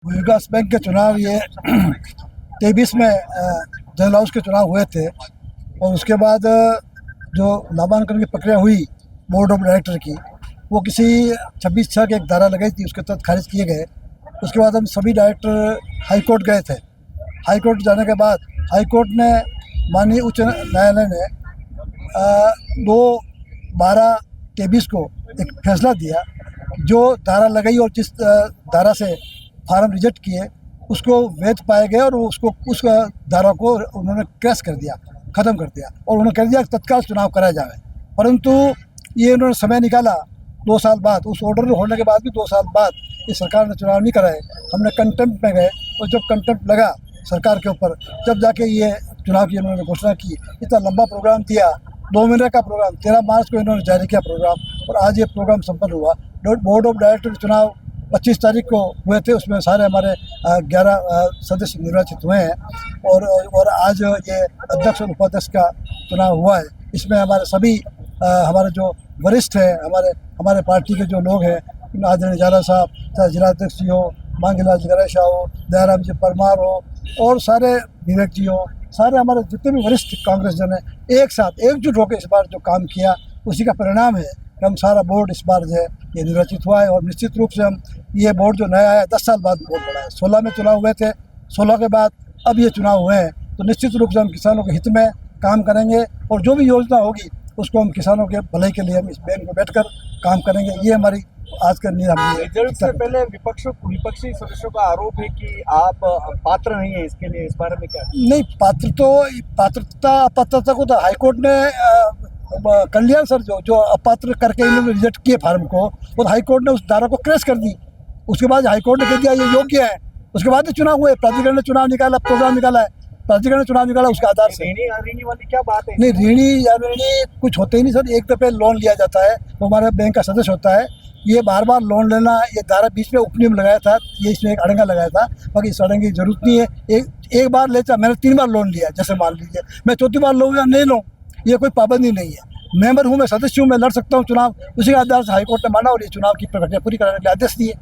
विकास bank के चुनाव ये 23 में जनरल हाउस के चुनाव हुए थे और उसके बाद जो नामांकन की प्रक्रिया हुई बोर्ड ऑफ डायरेक्टर की, वो किसी 26(6) की एक धारा लगाई थी, उसके तहत खारिज किए गए। उसके बाद हम सभी डायरेक्टर हाई कोर्ट गए थे। हाई कोर्ट जाने के बाद हाई कोर्ट ने माननीय उच्च न्यायालय ने 2/12/23 को एक फैसला दिया। जो धारा लगाई और जिस धारा से फार्म रिजेक्ट किए उसको वैध पाए गए और उस धारा को उन्होंने क्रैश कर दिया, ख़त्म कर दिया और उन्होंने कह दिया कि तत्काल चुनाव कराया जाए। परंतु ये उन्होंने समय निकाला 2 साल बाद, उस ऑर्डर होने के बाद भी 2 साल बाद ये सरकार ने चुनाव नहीं कराए। हमने कंटेम्प्ट में गए और जब कंटेम्प्ट लगा सरकार के ऊपर, जब जाके ये चुनाव की उन्होंने घोषणा की। इतना लंबा प्रोग्राम दिया, 2 महीने का प्रोग्राम, 13 मार्च को इन्होंने जारी किया प्रोग्राम और आज ये प्रोग्राम संपन्न हुआ। बोर्ड ऑफ डायरेक्टर चुनाव 25 तारीख को हुए थे, उसमें सारे हमारे 11 सदस्य निर्वाचित हुए हैं और आज ये अध्यक्ष और उपाध्यक्ष का चुनाव हुआ है। इसमें हमारे सभी हमारे जो वरिष्ठ हैं, हमारे पार्टी के जो लोग हैं, आदरणीय जाला साहब, चाहे जिलाध्यक्ष जी हो, मांगीलाल गणेशा हो, दयाराम जी परमार हो और सारे विवेक जी हो, सारे हमारे जितने भी वरिष्ठ कांग्रेस जन हैं, एक साथ एकजुट होकर इस बार जो काम किया उसी का परिणाम है कि हम सारा बोर्ड इस बार जो है ये निर्वाचित हुआ है। और निश्चित रूप से हम ये बोर्ड जो नया है 10 साल बाद बोर्ड बना है। 16 में चुनाव हुए थे, 16 के बाद अब ये चुनाव हुए हैं, तो निश्चित रूप से हम किसानों के हित में काम करेंगे और जो भी योजना होगी उसको हम किसानों के भलाई के लिए हम इस बैंक में बैठकर काम करेंगे। ये हमारी आज का नियम। रिजल्ट से पहले विपक्षी सदस्यों का आरोप है कि आप पात्र नहीं है इसके लिए, इस बारे में क्या? नहीं, पात्रता अपात्रता को तो हाईकोर्ट ने कर लिया सर। जो अपात्र करके इन्होंने रिजेक्ट किए फार्म को, और हाईकोर्ट ने उस धारा को क्रैश कर दी। उसके बाद हाईकोर्ट ने कह दिया ये योग्य है। उसके बाद ही चुनाव हुए, प्राधिकरण ने चुनाव निकाला, प्रोग्राम निकाला है, प्राधिकरण ने चुनाव निकाला उसके आधार से। ऋणी वाली क्या बात है? नहीं, ऋणी या ऋणी कुछ होते ही नहीं सर। एक दफे लोन लिया जाता है, वो हमारे बैंक का सदस्य होता है। ये बार बार लोन लेना, ये धारा बीच में उपनियम लगाया था, ये इसमें एक अड़ंगा लगाया था, बाकी इस अड़ंगे की जरूरत नहीं है। एक बार लेता, मैंने 3 बार लोन लिया, जैसे मान लीजिए मैं चौथी बार लूँ या नहीं लूँ, ये कोई पाबंदी नहीं है। मेंबर हूँ, मैं सदस्य हूँ, मैं लड़ सकता हूँ चुनाव। उसी के आधार से हाईकोर्ट ने माना और ये चुनाव की प्रक्रिया पूरी कराने के लिए आदेश दिए।